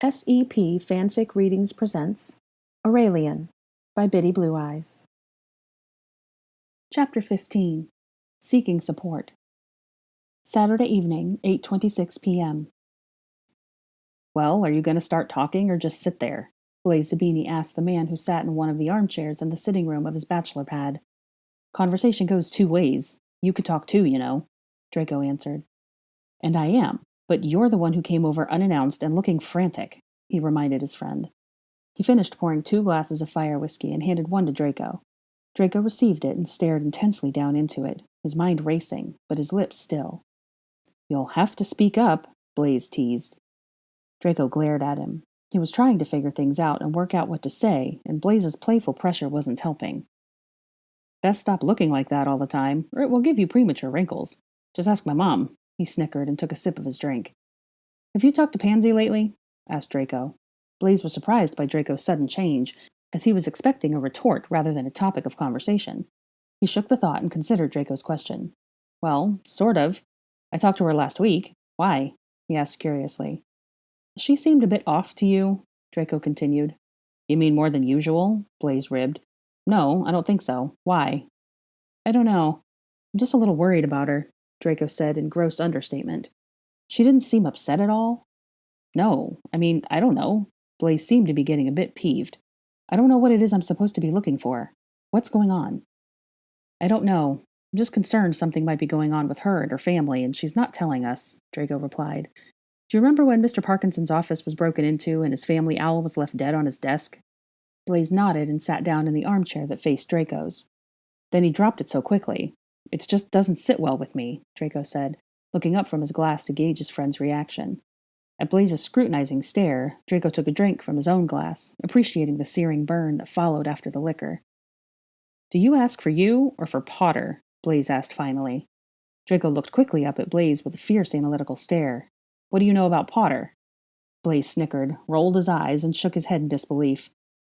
SEP Fanfic Readings presents Aurelian by BittyBlueEyes. Chapter 15. Seeking Support. Saturday evening, 8:26 p.m. "Well, are you going to start talking or just sit there?" Blaze Zabini asked the man who sat in one of the armchairs in the sitting room of his bachelor pad. "Conversation goes two ways. You could talk too, you know," Draco answered. "And I am. But you're the one who came over unannounced and looking frantic," he reminded his friend. He finished pouring 2 glasses of fire whiskey and handed one to Draco. Draco received it and stared intensely down into it, his mind racing, but his lips still. "You'll have to speak up," Blaze teased. Draco glared at him. He was trying to figure things out and work out what to say, and Blaze's playful pressure wasn't helping. "Best stop looking like that all the time, or it will give you premature wrinkles. Just ask my mom." He snickered and took a sip of his drink. "Have you talked to Pansy lately?" asked Draco. Blaze was surprised by Draco's sudden change, as he was expecting a retort rather than a topic of conversation. He shook the thought and considered Draco's question. "Well, sort of. I talked to her last week. Why?" he asked curiously. "She seemed a bit off to you," Draco continued. "You mean more than usual?" Blaze ribbed. "No, I don't think so. Why?" "I don't know. I'm just a little worried about her," Draco said in gross understatement. "She didn't seem upset at all." "No, I don't know." Blaze seemed to be getting a bit peeved. "I don't know what it is I'm supposed to be looking for. What's going on?" "I don't know. I'm just concerned something might be going on with her and her family, and she's not telling us," Draco replied. "Do you remember when Mr. Parkinson's office was broken into and his family owl was left dead on his desk?" Blaze nodded and sat down in the armchair that faced Draco's. "Then he dropped it so quickly. It just doesn't sit well with me," Draco said, looking up from his glass to gauge his friend's reaction. At Blaze's scrutinizing stare, Draco took a drink from his own glass, appreciating the searing burn that followed after the liquor. "Do you ask for you or for Potter?" Blaze asked finally. Draco looked quickly up at Blaze with a fierce analytical stare. "What do you know about Potter?" Blaze snickered, rolled his eyes, and shook his head in disbelief.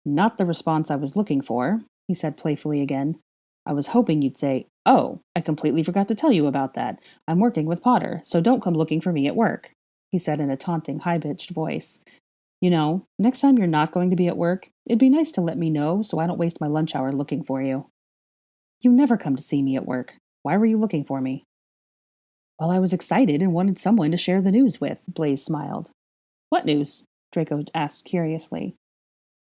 "Not the response I was looking for," he said playfully again. "I was hoping you'd say, 'Oh, I completely forgot to tell you about that. I'm working with Potter, so don't come looking for me at work,'" he said in a taunting, high-pitched voice. "You know, next time you're not going to be at work, it'd be nice to let me know so I don't waste my lunch hour looking for you." "You never come to see me at work. Why were you looking for me?" "Well, I was excited and wanted someone to share the news with," Blaze smiled. "What news?" Draco asked curiously.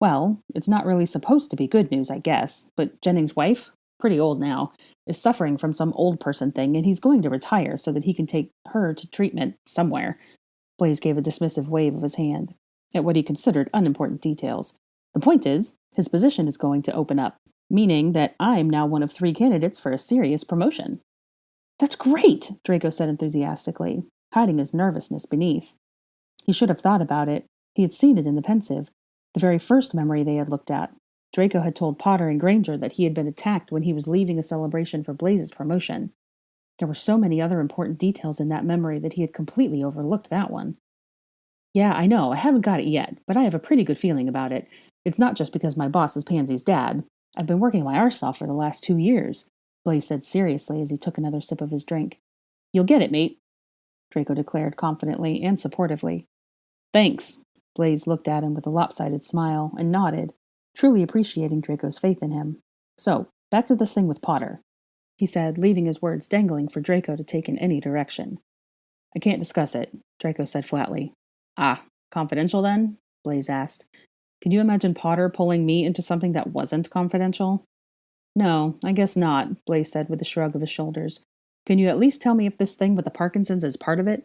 "Well, it's not really supposed to be good news, I guess, but Jennings' wife, pretty old now, is suffering from some old person thing, and he's going to retire so that he can take her to treatment somewhere." Blaze gave a dismissive wave of his hand at what he considered unimportant details. "The point is, his position is going to open up, meaning that I'm now one of 3 candidates for a serious promotion." "That's great!" Draco said enthusiastically, hiding his nervousness beneath. He should have thought about it. He had seen it in the pensive, the very first memory they had looked at. Draco had told Potter and Granger that he had been attacked when he was leaving a celebration for Blaze's promotion. There were so many other important details in that memory that he had completely overlooked that one. "Yeah, I know, I haven't got it yet, but I have a pretty good feeling about it. It's not just because my boss is Pansy's dad. I've been working my arse off for the last 2 years," Blaze said seriously as he took another sip of his drink. "You'll get it, mate," Draco declared confidently and supportively. "Thanks." Blaze looked at him with a lopsided smile and nodded, truly appreciating Draco's faith in him. "So, back to this thing with Potter," he said, leaving his words dangling for Draco to take in any direction. "I can't discuss it," Draco said flatly. "Ah, confidential then?" Blaze asked. "Can you imagine Potter pulling me into something that wasn't confidential?" "No, I guess not," Blaze said with a shrug of his shoulders. "Can you at least tell me if this thing with the Parkinsons is part of it?"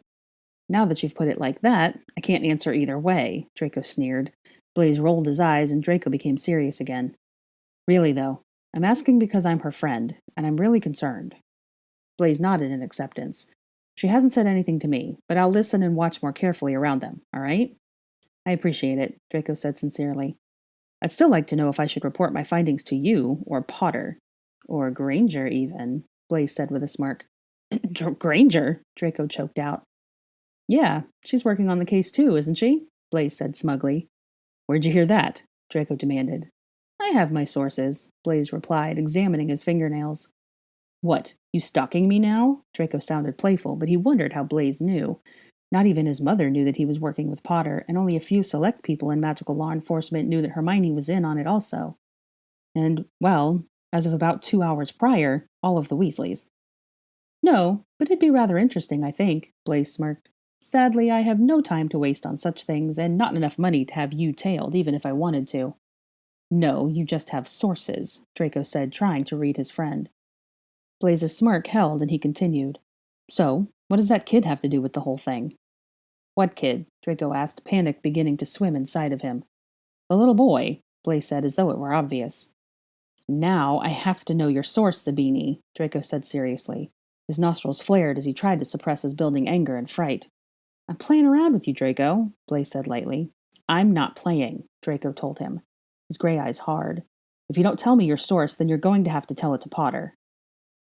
"Now that you've put it like that, I can't answer either way," Draco sneered. Blaze rolled his eyes, and Draco became serious again. "Really, though, I'm asking because I'm her friend, and I'm really concerned." Blaze nodded in acceptance. "She hasn't said anything to me, but I'll listen and watch more carefully around them, all right?" "I appreciate it," Draco said sincerely. "I'd still like to know if I should report my findings to you, or Potter. Or Granger, even," Blaze said with a smirk. "Granger?" Draco choked out. "Yeah, she's working on the case too, isn't she?" Blaze said smugly. "Where'd you hear that?" Draco demanded. "I have my sources," Blaze replied, examining his fingernails. "What, you stalking me now?" Draco sounded playful, but he wondered how Blaze knew. Not even his mother knew that he was working with Potter, and only a few select people in magical law enforcement knew that Hermione was in on it also. And, well, as of about 2 hours prior, all of the Weasleys. No, but it'd be rather interesting, I think, Blaise smirked. Sadly, I have no time to waste on such things, and not enough money to have you tailed, even if I wanted to. No, you just have sources, Draco said, trying to read his friend. Blaise's smirk held, and he continued. So, what does that kid have to do with the whole thing? What kid? Draco asked, panic beginning to swim inside of him. The little boy, Blaise said, as though it were obvious. Now I have to know your source, Sabini, Draco said seriously. His nostrils flared as he tried to suppress his building anger and fright. I'm playing around with you, Draco, Blaise said lightly. I'm not playing, Draco told him, his gray eyes hard. If you don't tell me your source, then you're going to have to tell it to Potter.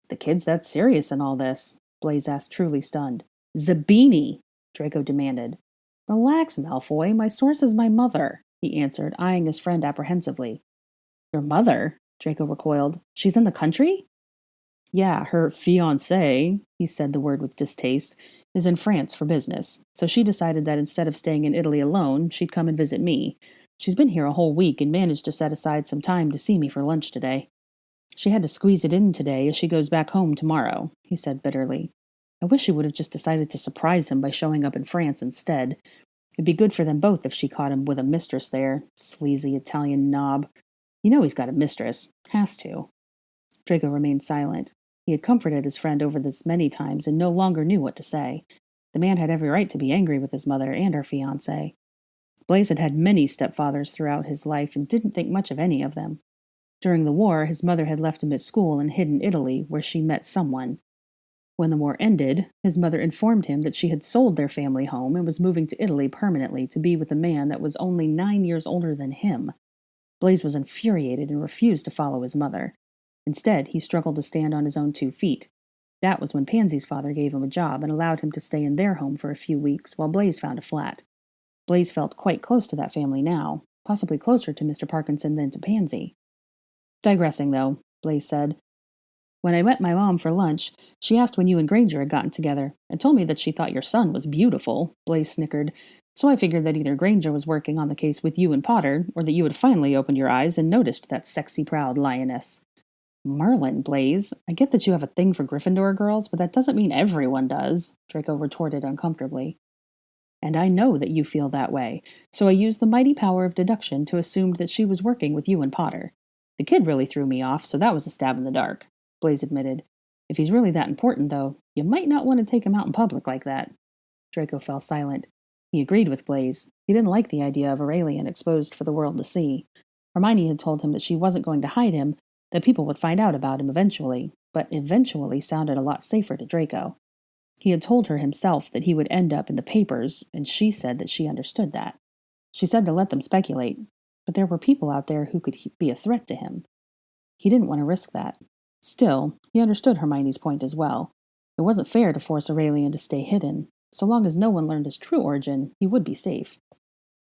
The kid's that serious in all this, Blaise asked, truly stunned. Zabini, Draco demanded. Relax, Malfoy. My source is my mother, he answered, eyeing his friend apprehensively. Your mother? Draco recoiled. She's in the country? Yeah, her fiancé, he said the word with distaste, is in France for business, so she decided that instead of staying in Italy alone, she'd come and visit me. She's been here a whole week and managed to set aside some time to see me for lunch today. She had to squeeze it in today as she goes back home tomorrow, he said bitterly. I wish she would have just decided to surprise him by showing up in France instead. It'd be good for them both if she caught him with a mistress there, sleazy Italian knob. You know he's got a mistress. Has to. Draco remained silent. He had comforted his friend over this many times and no longer knew what to say. The man had every right to be angry with his mother and her fiancé. Blaise had had many stepfathers throughout his life and didn't think much of any of them. During the war, his mother had left him at school and hid in Italy, where she met someone. When the war ended, his mother informed him that she had sold their family home and was moving to Italy permanently to be with a man that was only 9 years older than him. Blaise was infuriated and refused to follow his mother. Instead, he struggled to stand on his own 2 feet. That was when Pansy's father gave him a job and allowed him to stay in their home for a few weeks while Blaise found a flat. Blaise felt quite close to that family now, possibly closer to Mr. Parkinson than to Pansy. Digressing, though, Blaise said. When I met my mom for lunch, she asked when you and Granger had gotten together, and told me that she thought your son was beautiful, Blaise snickered, so I figured that either Granger was working on the case with you and Potter, or that you had finally opened your eyes and noticed that sexy, proud lioness. Merlin, Blaise, I get that you have a thing for Gryffindor girls, but that doesn't mean everyone does, Draco retorted uncomfortably. And I know that you feel that way, so I used the mighty power of deduction to assume that she was working with you and Potter. The kid really threw me off, so that was a stab in the dark, Blaise admitted. If he's really that important, though, you might not want to take him out in public like that. Draco fell silent. He agreed with Blaise. He didn't like the idea of Aurelian exposed for the world to see. Hermione had told him that she wasn't going to hide him, that people would find out about him eventually, but eventually sounded a lot safer to Draco. He had told her himself that he would end up in the papers, and she said that she understood that. She said to let them speculate, but there were people out there who could be a threat to him. He didn't want to risk that. Still, he understood Hermione's point as well. It wasn't fair to force Aurelian to stay hidden. So long as no one learned his true origin, he would be safe.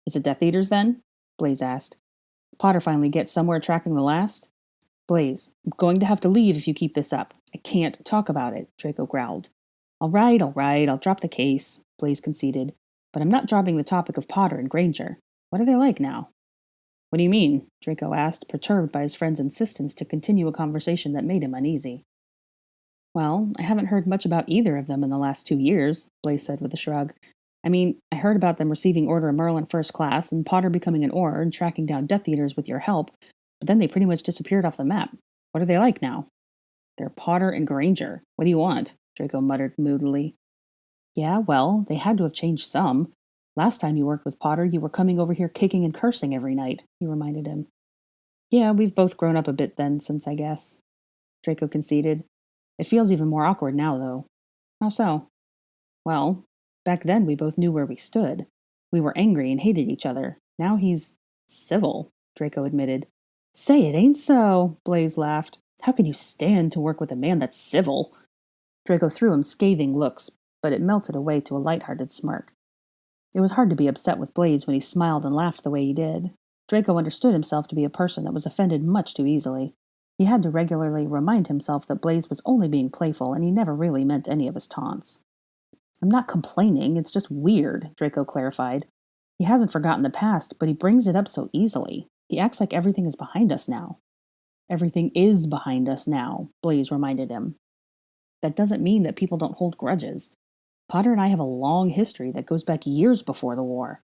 Is it Death Eaters, then? Blaise asked. Potter finally get somewhere tracking the last? Blaise, I'm going to have to leave if you keep this up. I can't talk about it, Draco growled. All right, I'll drop the case, Blaise conceded. But I'm not dropping the topic of Potter and Granger. What are they like now? What do you mean? Draco asked, perturbed by his friend's insistence to continue a conversation that made him uneasy. Well, I haven't heard much about either of them in the last 2 years, Blaise said with a shrug. I mean, I heard about them receiving Order of Merlin First Class and Potter becoming an Auror and tracking down Death Eaters with your help, but then they pretty much disappeared off the map. What are they like now? They're Potter and Granger. What do you want? Draco muttered moodily. Yeah, well, they had to have changed some. Last time you worked with Potter, you were coming over here kicking and cursing every night, he reminded him. Yeah, we've both grown up a bit then since, I guess. Draco conceded. It feels even more awkward now, though. How so? Well, back then we both knew where we stood. We were angry and hated each other. Now he's civil, Draco admitted. Say it ain't so, Blaise laughed. How can you stand to work with a man that's civil? Draco threw him scathing looks, but it melted away to a light-hearted smirk. It was hard to be upset with Blaise when he smiled and laughed the way he did. Draco understood himself to be a person that was offended much too easily. He had to regularly remind himself that Blaise was only being playful and he never really meant any of his taunts. I'm not complaining, it's just weird, Draco clarified. He hasn't forgotten the past, but he brings it up so easily. He acts like everything is behind us now. Everything is behind us now, Blaze reminded him. That doesn't mean that people don't hold grudges. Potter and I have a long history that goes back years before the war.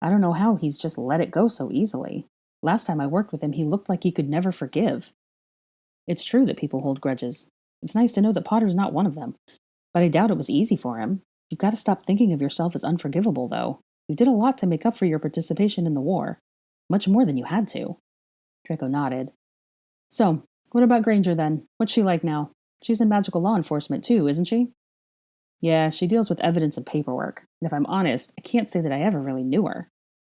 I don't know how he's just let it go so easily. Last time I worked with him, he looked like he could never forgive. It's true that people hold grudges. It's nice to know that Potter's not one of them. But I doubt it was easy for him. You've got to stop thinking of yourself as unforgivable, though. You did a lot to make up for your participation in the war. Much more than you had to. Draco nodded. So, what about Granger then? What's she like now? She's in magical law enforcement too, isn't she? Yeah, she deals with evidence and paperwork. And if I'm honest, I can't say that I ever really knew her.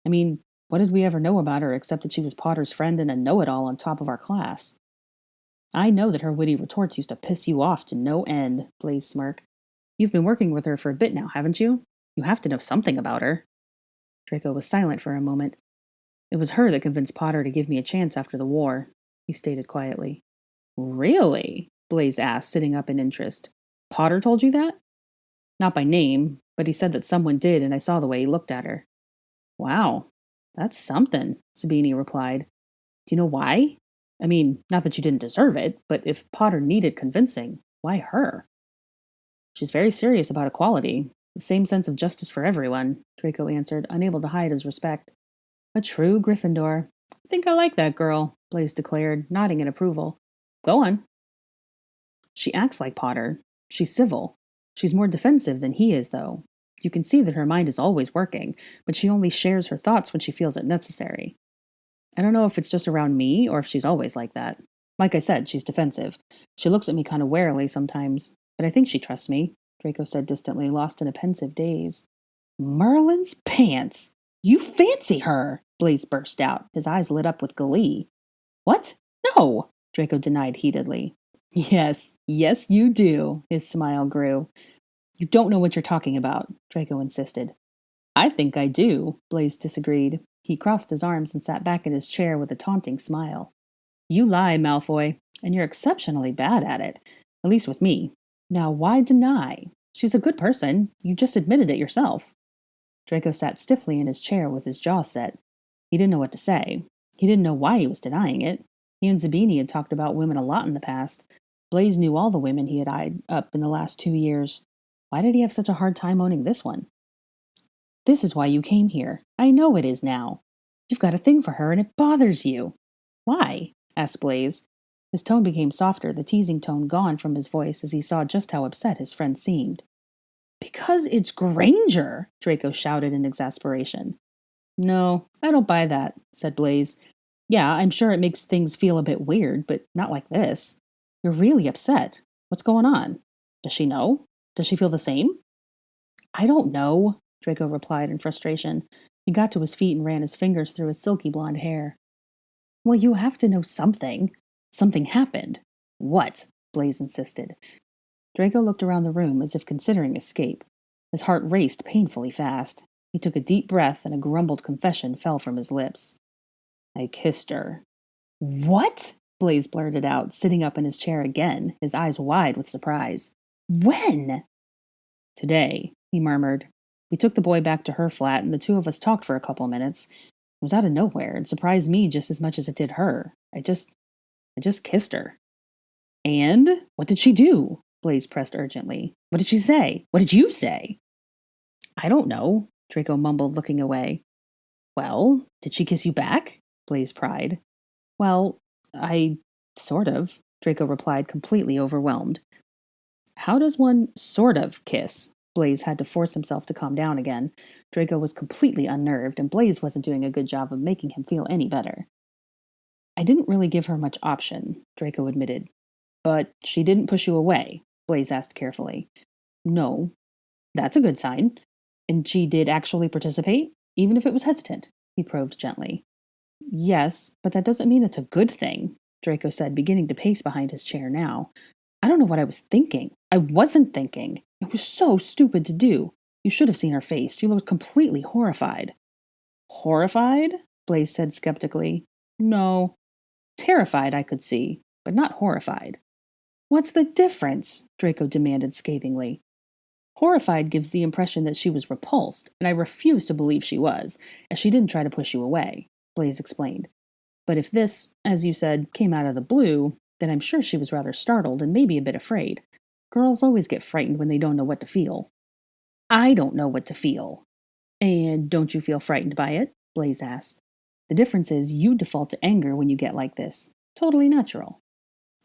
I mean, what did we ever know about her except that she was Potter's friend and a know-it-all on top of our class? I know that her witty retorts used to piss you off to no end, Blaze smirked. You've been working with her for a bit now, haven't you? You have to know something about her. Draco was silent for a moment. It was her that convinced Potter to give me a chance after the war, he stated quietly. Really? Blaze asked, sitting up in interest. Potter told you that? Not by name, but he said that someone did, and I saw the way he looked at her. Wow, that's something, Sabini replied. Do you know why? I mean, not that you didn't deserve it, but if Potter needed convincing, why her? She's very serious about equality. The same sense of justice for everyone, Draco answered, unable to hide his respect. A true Gryffindor. I think I like that girl, Blaze declared, nodding in approval. Go on. She acts like Potter. She's civil. She's more defensive than he is, though. You can see that her mind is always working, but she only shares her thoughts when she feels it necessary. I don't know if it's just around me or if she's always like that. Like I said, she's defensive. She looks at me kind of warily sometimes, but I think she trusts me, Draco said distantly, lost in a pensive daze. Merlin's pants! You fancy her! Blaze burst out, his eyes lit up with glee. What? No! Draco denied heatedly. Yes, you do, his smile grew. You don't know what you're talking about, Draco insisted. I think I do, Blaze disagreed. He crossed his arms and sat back in his chair with a taunting smile. You lie, Malfoy, and you're exceptionally bad at it, at least with me. Now, why deny? She's a good person. You just admitted it yourself. Draco sat stiffly in his chair with his jaw set. He didn't know what to say. He didn't know why he was denying it. He and Zabini had talked about women a lot in the past. Blaze knew all the women he had eyed up in the last 2 years. Why did he have such a hard time owning this one? This is why you came here. I know it is now. You've got a thing for her and it bothers you. Why? Asked Blaze. His tone became softer, the teasing tone gone from his voice as he saw just how upset his friend seemed. Because it's Granger, Draco shouted in exasperation. No, I don't buy that, said Blaze. Yeah, I'm sure it makes things feel a bit weird, but not like this. You're really upset. What's going on? Does she know? Does she feel the same? I don't know, Draco replied in frustration. He got to his feet and ran his fingers through his silky blonde hair. Well, you have to know something. Something happened. What? Blaze insisted. Draco looked around the room as if considering escape. His heart raced painfully fast. He took a deep breath and a grumbled confession fell from his lips. I kissed her. What? Blaze blurted out, sitting up in his chair again, his eyes wide with surprise. When? Today, he murmured. We took the boy back to her flat, and the two of us talked for a couple minutes. It was out of nowhere and surprised me just as much as it did her. I just kissed her. And? What did she do? Blaze pressed urgently. What did she say? What did you say? I don't know, Draco mumbled, looking away. Well, did she kiss you back? Blaze pried. Well, sort of, Draco replied, completely overwhelmed. How does one sort of kiss? Blaze had to force himself to calm down again. Draco was completely unnerved, and Blaze wasn't doing a good job of making him feel any better. I didn't really give her much option, Draco admitted. But she didn't push you away, Blaze asked carefully. No. That's a good sign. And she did actually participate, even if it was hesitant, he probed gently. Yes, but that doesn't mean it's a good thing, Draco said, beginning to pace behind his chair now. I don't know what I was thinking. I wasn't thinking. It was so stupid to do. You should have seen her face. She looked completely horrified. Horrified? Blaze said skeptically. No. Terrified, I could see, but not horrified. What's the difference? Draco demanded scathingly. Horrified gives the impression that she was repulsed, and I refuse to believe she was, as she didn't try to push you away, Blaze explained. But if this, as you said, came out of the blue, then I'm sure she was rather startled and maybe a bit afraid. Girls always get frightened when they don't know what to feel. I don't know what to feel. And don't you feel frightened by it? Blaze asked. The difference is you default to anger when you get like this. Totally natural.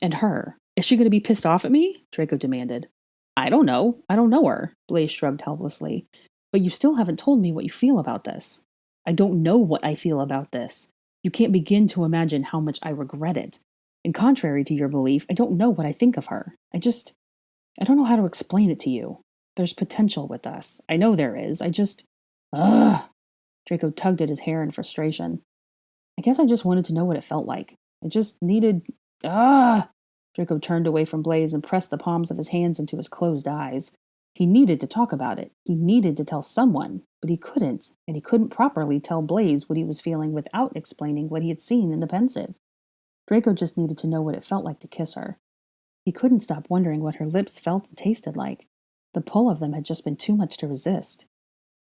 And her. Is she going to be pissed off at me? Draco demanded. I don't know. I don't know her. Blaze shrugged helplessly. But you still haven't told me what you feel about this. I don't know what I feel about this. You can't begin to imagine how much I regret it. And contrary to your belief, I don't know what I think of her. I don't know how to explain it to you. There's potential with us. I know there is. Ugh. Draco tugged at his hair in frustration. I guess I just wanted to know what it felt like. I just needed... Draco turned away from Blaze and pressed the palms of his hands into his closed eyes. He needed to talk about it. He needed to tell someone, but he couldn't, and he couldn't properly tell Blaze what he was feeling without explaining what he had seen in the pensive. Draco just needed to know what it felt like to kiss her. He couldn't stop wondering what her lips felt and tasted like. The pull of them had just been too much to resist.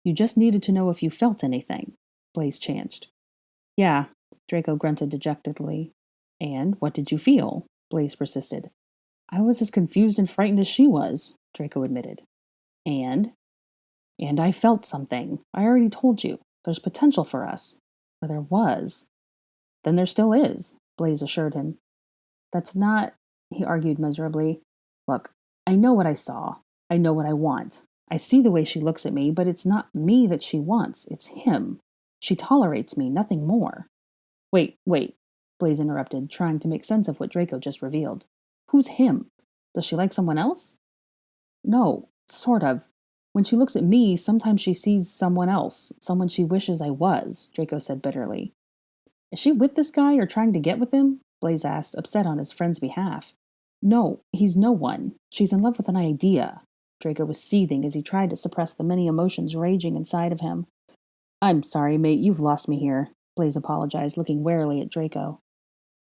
You just needed to know if you felt anything, Blaze chanced. Yeah, Draco grunted dejectedly. And what did you feel? Blaze persisted. I was as confused and frightened as she was, Draco admitted. And I felt something. I already told you. There's potential for us. Or there was. Then there still is, Blaze assured him. That's not, he argued miserably. Look, I know what I saw. I know what I want. I see the way she looks at me, but it's not me that she wants. It's him. She tolerates me, nothing more. Wait, Blaze interrupted, trying to make sense of what Draco just revealed. Who's him? Does she like someone else? No, sort of. When she looks at me, sometimes she sees someone else, someone she wishes I was, Draco said bitterly. Is she with this guy or trying to get with him? Blaze asked, upset on his friend's behalf. No, he's no one. She's in love with an idea. Draco was seething as he tried to suppress the many emotions raging inside of him. I'm sorry, mate, you've lost me here, Blaze apologized, looking warily at Draco.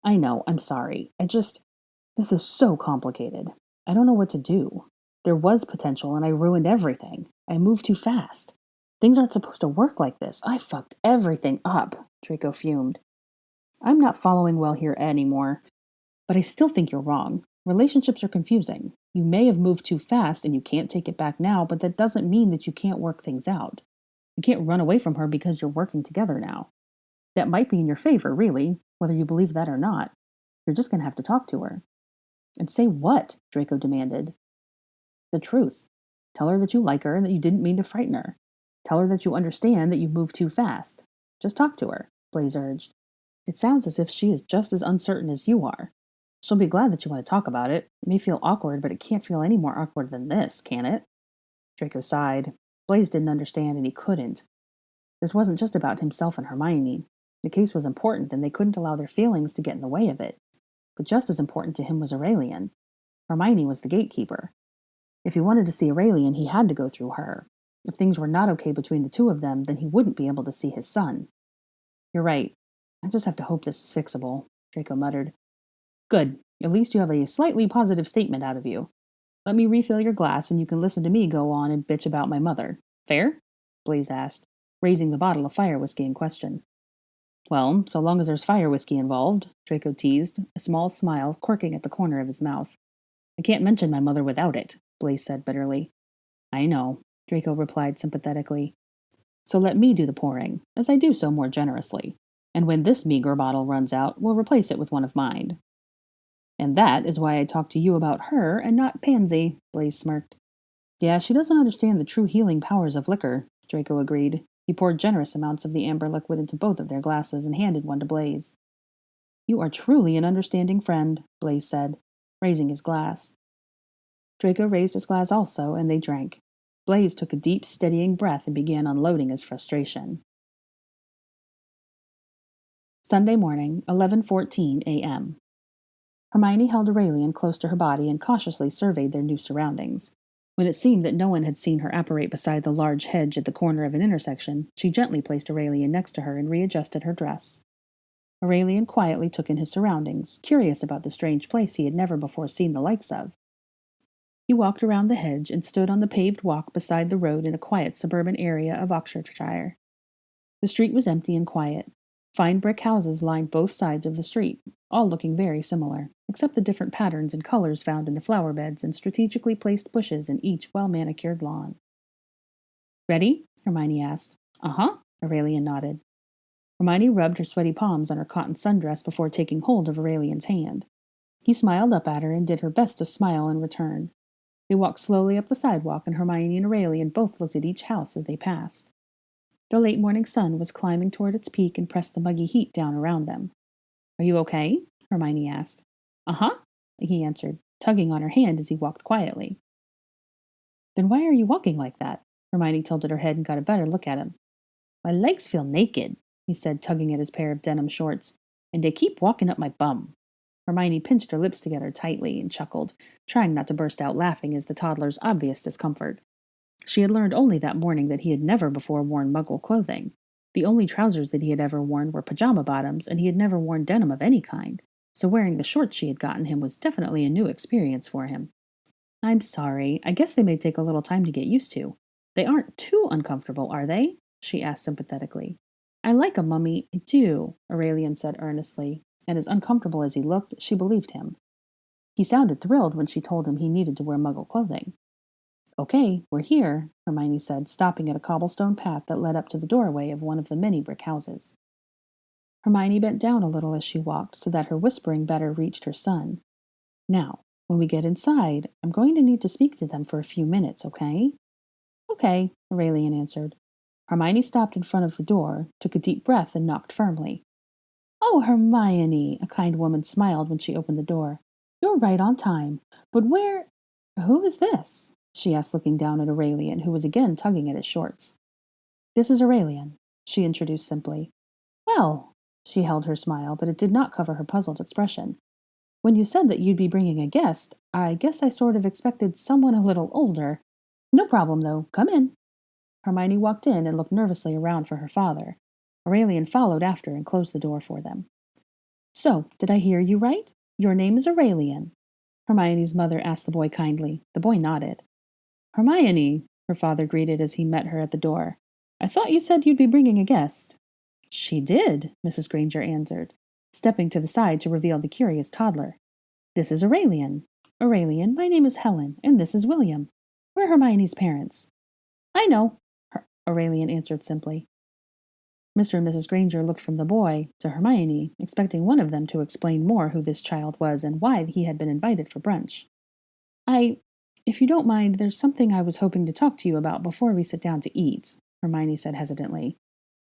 I know, I'm sorry. This is so complicated. I don't know what to do. There was potential and I ruined everything. I moved too fast. Things aren't supposed to work like this. I fucked everything up, Draco fumed. I'm not following well here anymore, but I still think you're wrong. Relationships are confusing. You may have moved too fast and you can't take it back now, but that doesn't mean that you can't work things out. You can't run away from her because you're working together now. That might be in your favor, really, whether you believe that or not. You're just going to have to talk to her. And say what? Draco demanded. The truth. Tell her that you like her and that you didn't mean to frighten her. Tell her that you understand that you moved too fast. Just talk to her, Blaze urged. It sounds as if she is just as uncertain as you are. She'll be glad that you want to talk about it. It may feel awkward, but it can't feel any more awkward than this, can it? Draco sighed. Blaze didn't understand, and he couldn't. This wasn't just about himself and Hermione. The case was important, and they couldn't allow their feelings to get in the way of it. But just as important to him was Aurelian. Hermione was the gatekeeper. If he wanted to see Aurelian, he had to go through her. If things were not okay between the two of them, then he wouldn't be able to see his son. You're right. I just have to hope this is fixable, Draco muttered. Good. At least you have a slightly positive statement out of you. Let me refill your glass, and you can listen to me go on and bitch about my mother. Fair? Blaze asked, raising the bottle of fire whiskey in question. Well, so long as there's fire whiskey involved, Draco teased, a small smile quirking at the corner of his mouth. I can't mention my mother without it, Blaze said bitterly. I know, Draco replied sympathetically. So let me do the pouring, as I do so more generously. And when this meager bottle runs out, we'll replace it with one of mine. And that is why I talked to you about her and not Pansy, Blaze smirked. Yeah, she doesn't understand the true healing powers of liquor, Draco agreed. He poured generous amounts of the amber liquid into both of their glasses and handed one to Blaze. You are truly an understanding friend, Blaze said, raising his glass. Draco raised his glass also, and they drank. Blaze took a deep, steadying breath and began unloading his frustration. Sunday morning, 11:14 a.m. Hermione held Aurelian close to her body and cautiously surveyed their new surroundings. When it seemed that no one had seen her apparate beside the large hedge at the corner of an intersection, she gently placed Aurelian next to her and readjusted her dress. Aurelian quietly took in his surroundings, curious about the strange place he had never before seen the likes of. He walked around the hedge and stood on the paved walk beside the road in a quiet suburban area of Oxfordshire. The street was empty and quiet. Fine brick houses lined both sides of the street, all looking very similar, except the different patterns and colors found in the flower beds and strategically placed bushes in each well-manicured lawn. "Ready?" Hermione asked. "Uh-huh," Aurelian nodded. Hermione rubbed her sweaty palms on her cotton sundress before taking hold of Aurelian's hand. He smiled up at her and did her best to smile in return. They walked slowly up the sidewalk, and Hermione and Aurelian both looked at each house as they passed. The late morning sun was climbing toward its peak and pressed the muggy heat down around them. "Are you okay?" Hermione asked. "Uh-huh," he answered, tugging on her hand as he walked quietly. "Then why are you walking like that?" Hermione tilted her head and got a better look at him. "My legs feel naked," he said, tugging at his pair of denim shorts, "and they keep walking up my bum." Hermione pinched her lips together tightly and chuckled, trying not to burst out laughing at the toddler's obvious discomfort. She had learned only that morning that he had never before worn Muggle clothing. The only trousers that he had ever worn were pajama bottoms, and he had never worn denim of any kind, so wearing the shorts she had gotten him was definitely a new experience for him. "I'm sorry. I guess they may take a little time to get used to. They aren't too uncomfortable, are they?" she asked sympathetically. "I like 'em, Mummy. I do," Aurelian said earnestly, and as uncomfortable as he looked, she believed him. He sounded thrilled when she told him he needed to wear Muggle clothing. "Okay, we're here," Hermione said, stopping at a cobblestone path that led up to the doorway of one of the many brick houses. Hermione bent down a little as she walked so that her whispering better reached her son. "Now, when we get inside, I'm going to need to speak to them for a few minutes, okay?" "Okay," Aurelian answered. Hermione stopped in front of the door, took a deep breath, and knocked firmly. "Oh, Hermione," a kind woman smiled when she opened the door. "You're right on time. But who is this?" she asked, looking down at Aurelian, who was again tugging at his shorts. "This is Aurelian," she introduced simply. "Well," she held her smile, but it did not cover her puzzled expression. "When you said that you'd be bringing a guest, I guess I sort of expected someone a little older. No problem, though. Come in." Hermione walked in and looked nervously around for her father. Aurelian followed after and closed the door for them. "So, did I hear you right? Your name is Aurelian?" Hermione's mother asked the boy kindly. The boy nodded. "Hermione," her father greeted as he met her at the door. "I thought you said you'd be bringing a guest." "She did," Mrs. Granger answered, stepping to the side to reveal the curious toddler. "This is Aurelian. Aurelian, my name is Helen, and this is William. We're Hermione's parents." "I know," Aurelian answered simply. Mr. and Mrs. Granger looked from the boy to Hermione, expecting one of them to explain more who this child was and why he had been invited for brunch. If you don't mind, there's something I was hoping to talk to you about before we sit down to eat," Hermione said hesitantly.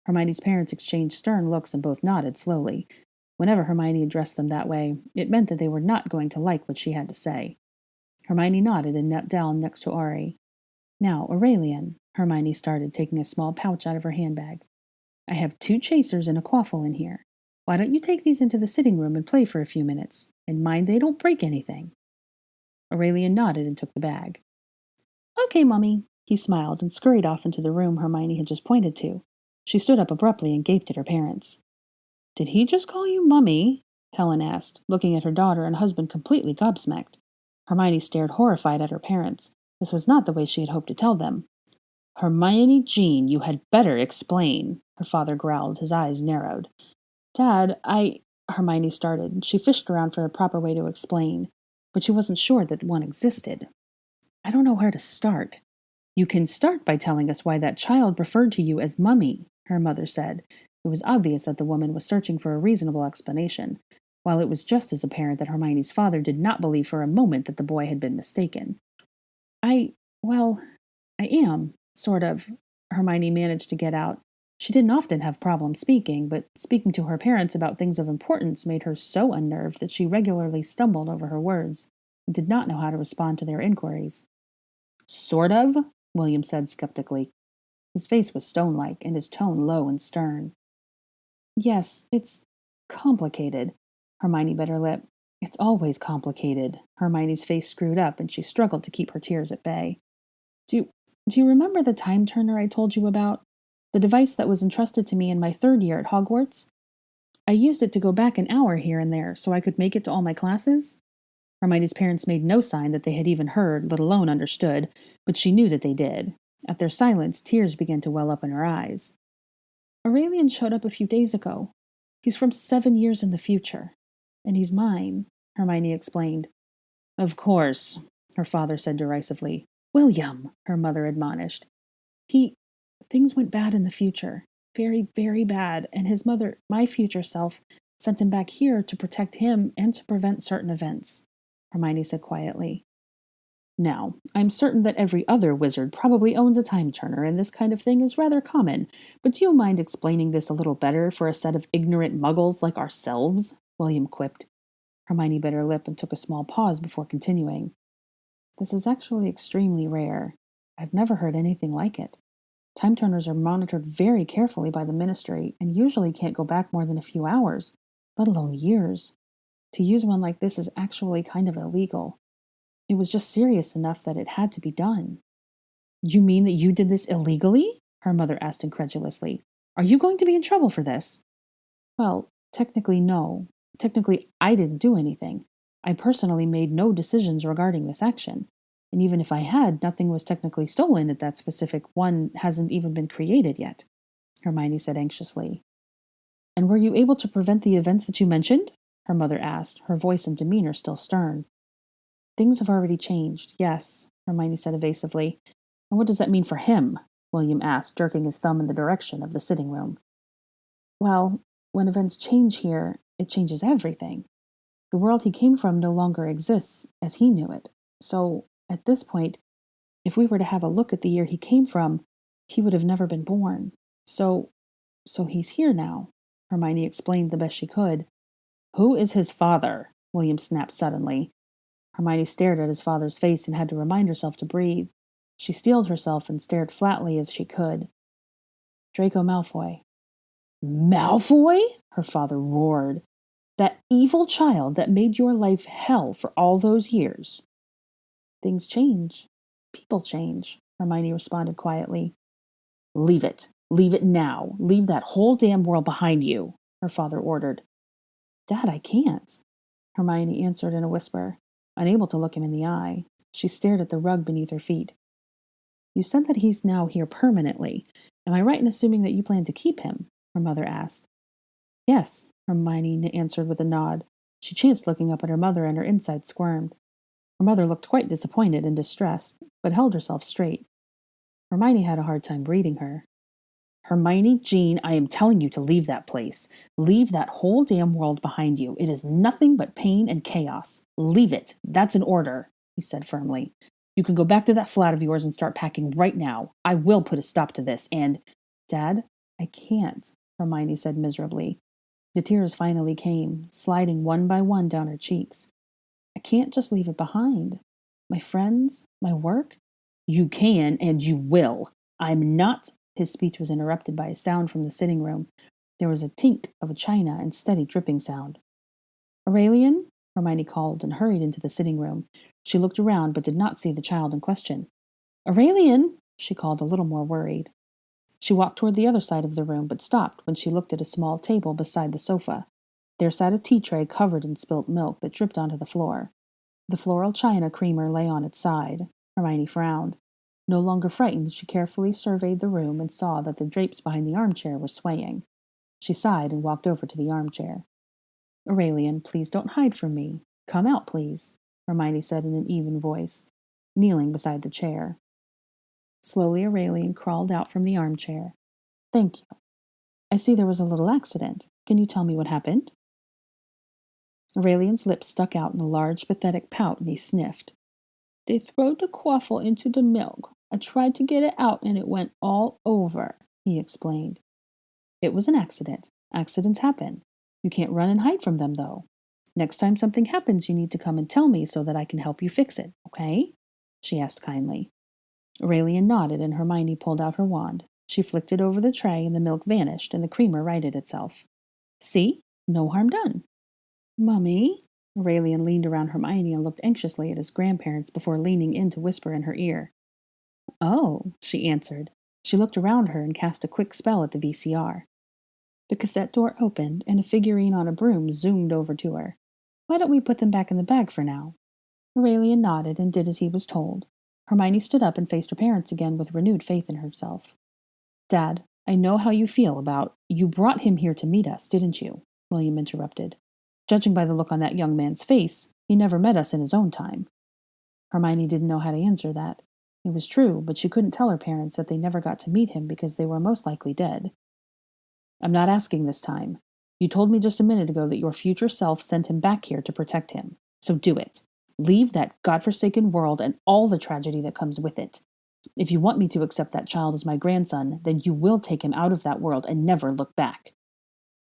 Hermione's parents exchanged stern looks and both nodded slowly. Whenever Hermione addressed them that way, it meant that they were not going to like what she had to say. Hermione nodded and knelt down next to Ari. "Now, Aurelian," Hermione started, taking a small pouch out of her handbag. "I have 2 chasers and a quaffle in here. Why don't you take these into the sitting room and play for a few minutes? And mind they don't break anything." Aurelian nodded and took the bag. "Okay, Mummy." He smiled and scurried off into the room Hermione had just pointed to. She stood up abruptly and gaped at her parents. "Did he just call you Mummy?" Helen asked, looking at her daughter and husband completely gobsmacked. Hermione stared horrified at her parents. This was not the way she had hoped to tell them. "Hermione Jean, you had better explain," her father growled, his eyes narrowed. "Dad, Hermione started. She fished around for a proper way to explain, but she wasn't sure that one existed. "I don't know where to start." "You can start by telling us why that child referred to you as Mummy," her mother said. It was obvious that the woman was searching for a reasonable explanation, while it was just as apparent that Hermione's father did not believe for a moment that the boy had been mistaken. Well, I am, sort of," Hermione managed to get out. She didn't often have problems speaking, but speaking to her parents about things of importance made her so unnerved that she regularly stumbled over her words and did not know how to respond to their inquiries. "Sort of?" William said skeptically. His face was stone-like, and his tone low and stern. "Yes, it's complicated," Hermione bit her lip. "It's always complicated." Hermione's face screwed up, and she struggled to keep her tears at bay. Do you remember the time turner I told you about? The device that was entrusted to me in my 3rd year at Hogwarts? I used it to go back an hour here and there so I could make it to all my classes." Hermione's parents made no sign that they had even heard, let alone understood, but she knew that they did. At their silence, tears began to well up in her eyes. Aurelian showed up a few days ago. He's from 7 years in the future. And he's mine, Hermione explained. Of course, her father said derisively. William, her mother admonished. Things went bad in the future. Very, very bad, and his mother, my future self, sent him back here to protect him and to prevent certain events, Hermione said quietly. Now, I'm certain that every other wizard probably owns a time turner, and this kind of thing is rather common, but do you mind explaining this a little better for a set of ignorant muggles like ourselves? William quipped. Hermione bit her lip and took a small pause before continuing. This is actually extremely rare. I've never heard anything like it. Time turners are monitored very carefully by the ministry and usually can't go back more than a few hours, let alone years. To use one like this is actually kind of illegal. It was just serious enough that it had to be done. You mean that you did this illegally? Her mother asked incredulously. Are you going to be in trouble for this? Well, technically no. Technically, I didn't do anything. I personally made no decisions regarding this action. And even if I had, nothing was technically stolen at that specific one hasn't even been created yet, Hermione said anxiously. And were you able to prevent the events that you mentioned? Her mother asked, her voice and demeanor still stern. Things have already changed, yes, Hermione said evasively. And what does that mean for him? William asked, jerking his thumb in the direction of the sitting room. Well, when events change here, it changes everything. The world he came from no longer exists as he knew it. So, at this point, if we were to have a look at the year he came from, he would have never been born. So he's here now, Hermione explained the best she could. Who is his father? William snapped suddenly. Hermione stared at his father's face and had to remind herself to breathe. She steeled herself and stared flatly as she could. Draco Malfoy. Malfoy? Her father roared. That evil child that made your life hell for all those years. Things change. People change, Hermione responded quietly. Leave it. Leave it now. Leave that whole damn world behind you, her father ordered. Dad, I can't, Hermione answered in a whisper, unable to look him in the eye. She stared at the rug beneath her feet. You said that he's now here permanently. Am I right in assuming that you plan to keep him? Her mother asked. Yes, Hermione answered with a nod. She chanced looking up at her mother and her insides squirmed. Her mother looked quite disappointed and distressed, but held herself straight. Hermione had a hard time reading her. Hermione, Jean, I am telling you to leave that place. Leave that whole damn world behind you. It is nothing but pain and chaos. Leave it. That's an order, he said firmly. You can go back to that flat of yours and start packing right now. I will put a stop to this, and... Dad, I can't, Hermione said miserably. The tears finally came, sliding one by one down her cheeks. I can't just leave it behind. My friends, my work? You can, and you will. I'm not... His speech was interrupted by a sound from the sitting room. There was a tink of a china and steady dripping sound. Aurelian? Hermione called and hurried into the sitting room. She looked around but did not see the child in question. Aurelian! She called a little more worried. She walked toward the other side of the room but stopped when she looked at a small table beside the sofa. There sat a tea tray covered in spilt milk that dripped onto the floor. The floral china creamer lay on its side. Hermione frowned. No longer frightened, she carefully surveyed the room and saw that the drapes behind the armchair were swaying. She sighed and walked over to the armchair. Aurelian, please don't hide from me. Come out, please, Hermione said in an even voice, kneeling beside the chair. Slowly Aurelian crawled out from the armchair. Thank you. I see there was a little accident. Can you tell me what happened? Aurelian's lips stuck out in a large, pathetic pout, and he sniffed. They throwed the quaffle into the milk. I tried to get it out, and it went all over, he explained. It was an accident. Accidents happen. You can't run and hide from them, though. Next time something happens, you need to come and tell me so that I can help you fix it, okay? She asked kindly. Aurelian nodded, and Hermione pulled out her wand. She flicked it over the tray, and the milk vanished, and the creamer righted itself. See? No harm done. Mummy? Aurelian leaned around Hermione and looked anxiously at his grandparents before leaning in to whisper in her ear. Oh, she answered. She looked around her and cast a quick spell at the VCR. The cassette door opened, and a figurine on a broom zoomed over to her. Why don't we put them back in the bag for now? Aurelian nodded and did as he was told. Hermione stood up and faced her parents again with renewed faith in herself. Dad, I know how you feel about— You brought him here to meet us, didn't you? William interrupted. Judging by the look on that young man's face, he never met us in his own time. Hermione didn't know how to answer that. It was true, but she couldn't tell her parents that they never got to meet him because they were most likely dead. I'm not asking this time. You told me just a minute ago that your future self sent him back here to protect him. So do it. Leave that godforsaken world and all the tragedy that comes with it. If you want me to accept that child as my grandson, then you will take him out of that world and never look back.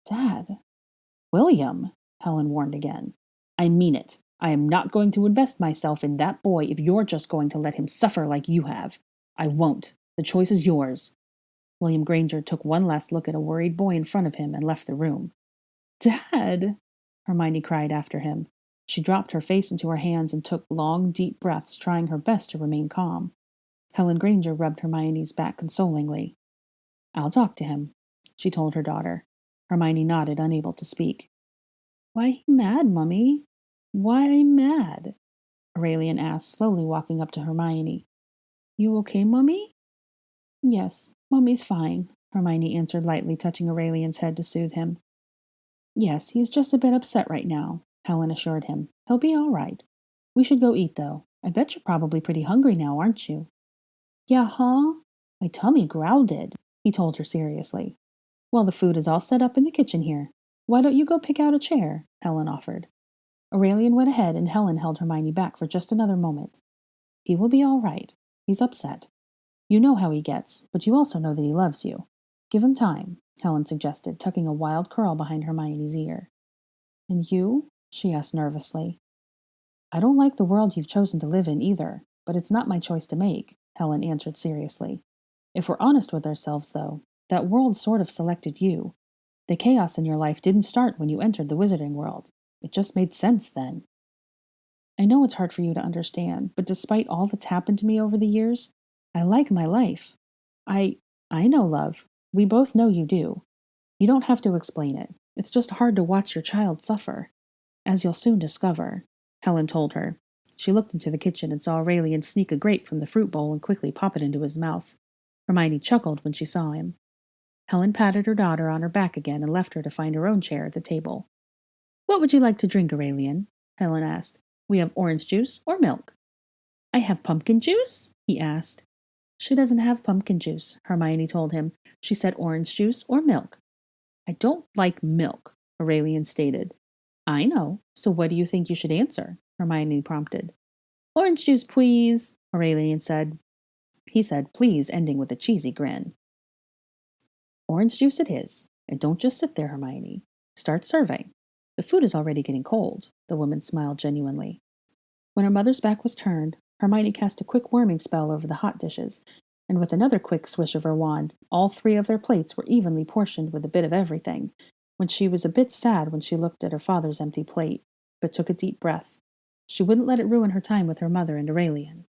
Dad. William, Helen warned again. I mean it. I am not going to invest myself in that boy if you're just going to let him suffer like you have. I won't. The choice is yours. William Granger took one last look at a worried boy in front of him and left the room. Dad! Hermione cried after him. She dropped her face into her hands and took long, deep breaths, trying her best to remain calm. Helen Granger rubbed Hermione's back consolingly. I'll talk to him, she told her daughter. Hermione nodded, unable to speak. Why he mad, Mummy? Why mad? Aurelian asked, slowly walking up to Hermione. You okay, Mummy? Yes, Mummy's fine, Hermione answered lightly, touching Aurelian's head to soothe him. Yes, he's just a bit upset right now, Helen assured him. He'll be all right. We should go eat, though. I bet you're probably pretty hungry now, aren't you? Yeah, huh? My tummy growled, he told her seriously. Well, the food is all set up in the kitchen here. Why don't you go pick out a chair? Helen offered. Aurelian went ahead, and Helen held Hermione back for just another moment. He will be all right. He's upset. You know how he gets, but you also know that he loves you. Give him time, Helen suggested, tucking a wild curl behind Hermione's ear. And you? She asked nervously. I don't like the world you've chosen to live in either, but it's not my choice to make, Helen answered seriously. If we're honest with ourselves, though, that world sort of selected you. The chaos in your life didn't start when you entered the wizarding world. It just made sense then. I know it's hard for you to understand, but despite all that's happened to me over the years, I like my life. I know, love. We both know you do. You don't have to explain it. It's just hard to watch your child suffer. As you'll soon discover, Helen told her. She looked into the kitchen and saw Aurelian sneak a grape from the fruit bowl and quickly pop it into his mouth. Hermione chuckled when she saw him. Helen patted her daughter on her back again and left her to find her own chair at the table. What would you like to drink, Aurelian? Helen asked. We have orange juice or milk. I have pumpkin juice? He asked. She doesn't have pumpkin juice, Hermione told him. She said orange juice or milk. I don't like milk, Aurelian stated. I know, so what do you think you should answer? Hermione prompted. Orange juice, please, Aurelian said. He said please, ending with a cheesy grin. Orange juice it is, and don't just sit there, Hermione. Start serving. The food is already getting cold, the woman smiled genuinely. When her mother's back was turned, Hermione cast a quick warming spell over the hot dishes, and with another quick swish of her wand, all three of their plates were evenly portioned with a bit of everything, when she was a bit sad when she looked at her father's empty plate, but took a deep breath. She wouldn't let it ruin her time with her mother and Aurelian.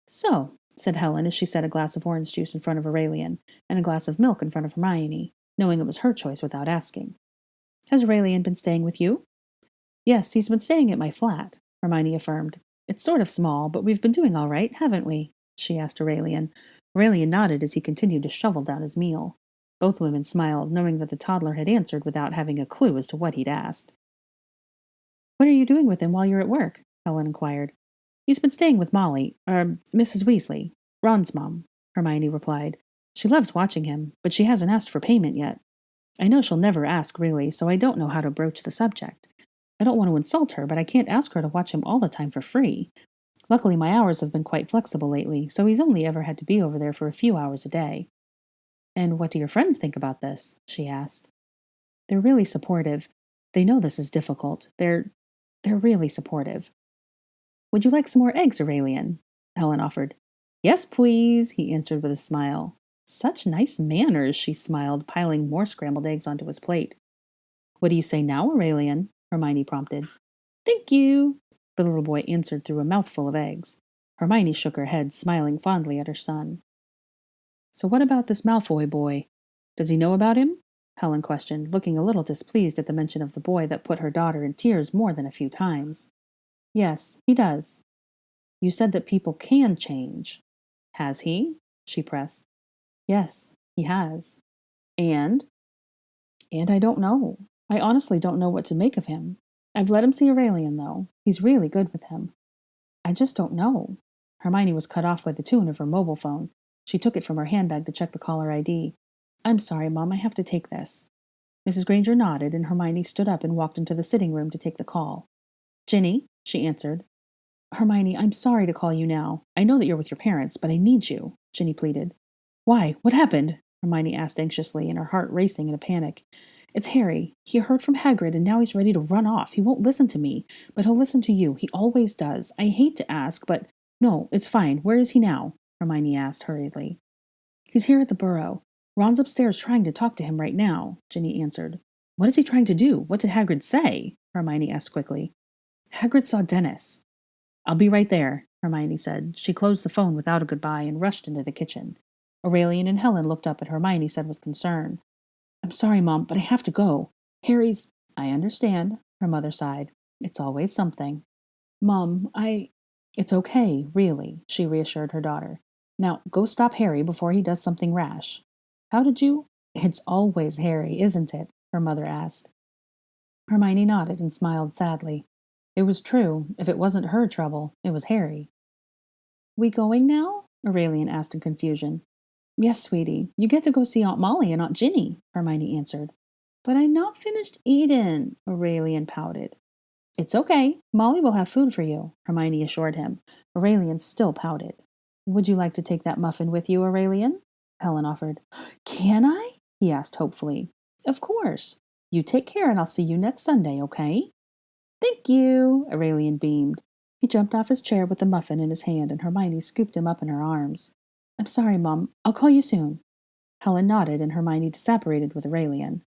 So, said Helen as she set a glass of orange juice in front of Aurelian and a glass of milk in front of Hermione, knowing it was her choice without asking. Has Aurelian been staying with you? Yes, he's been staying at my flat, Hermione affirmed. It's sort of small, but we've been doing all right, haven't we? She asked Aurelian. Aurelian nodded as he continued to shovel down his meal. Both women smiled, knowing that the toddler had answered without having a clue as to what he'd asked. What are you doing with him while you're at work? Helen inquired. He's been staying with Molly, Mrs. Weasley, Ron's mom, Hermione replied. She loves watching him, but she hasn't asked for payment yet. I know she'll never ask, really, so I don't know how to broach the subject. I don't want to insult her, but I can't ask her to watch him all the time for free. Luckily, my hours have been quite flexible lately, so he's only ever had to be over there for a few hours a day. And what do your friends think about this? She asked. They're really supportive. They know this is difficult. They're really supportive. Would you like some more eggs, Aurelian? Helen offered. Yes, please, he answered with a smile. Such nice manners, she smiled, piling more scrambled eggs onto his plate. What do you say now, Aurelian? Hermione prompted. Thank you, the little boy answered through a mouthful of eggs. Hermione shook her head, smiling fondly at her son. So what about this Malfoy boy? Does he know about him? Helen questioned, looking a little displeased at the mention of the boy that put her daughter in tears more than a few times. Yes, he does. You said that people can change. Has he? She pressed. Yes, he has. And? And I don't know. I honestly don't know what to make of him. I've let him see Aurelian, though. He's really good with him. I just don't know. Hermione was cut off by the tune of her mobile phone. She took it from her handbag to check the caller ID. I'm sorry, Mom, I have to take this. Mrs. Granger nodded, and Hermione stood up and walked into the sitting room to take the call. Ginny, she answered. Hermione, I'm sorry to call you now. I know that you're with your parents, but I need you, Ginny pleaded. Why? What happened? Hermione asked anxiously, and her heart racing in a panic. It's Harry. He heard from Hagrid, and now he's ready to run off. He won't listen to me, but he'll listen to you. He always does. I hate to ask, but no, it's fine. Where is he now? Hermione asked hurriedly. He's here at the burrow. Ron's upstairs trying to talk to him right now, Ginny answered. What is he trying to do? What did Hagrid say? Hermione asked quickly. Hagrid saw Dennis. I'll be right there, Hermione said. She closed the phone without a goodbye and rushed into the kitchen. Aurelian and Helen looked up at Hermione, said with concern. I'm sorry, Mom, but I have to go. Harry's... I understand, her mother sighed. It's always something. Mom, It's okay, really, she reassured her daughter. Now, go stop Harry before he does something rash. How did you... It's always Harry, isn't it? Her mother asked. Hermione nodded and smiled sadly. It was true. If it wasn't her trouble, it was Harry. We going now? Aurelian asked in confusion. Yes, sweetie. You get to go see Aunt Molly and Aunt Ginny, Hermione answered. But I'm not finished eating, Aurelian pouted. It's okay. Molly will have food for you, Hermione assured him. Aurelian still pouted. Would you like to take that muffin with you, Aurelian? Helen offered. Can I? He asked hopefully. Of course. You take care and I'll see you next Sunday, okay? Thank you, Aurelian beamed. He jumped off his chair with the muffin in his hand, and Hermione scooped him up in her arms. I'm sorry, Mom. I'll call you soon. Helen nodded, and Hermione separated with Aurelian.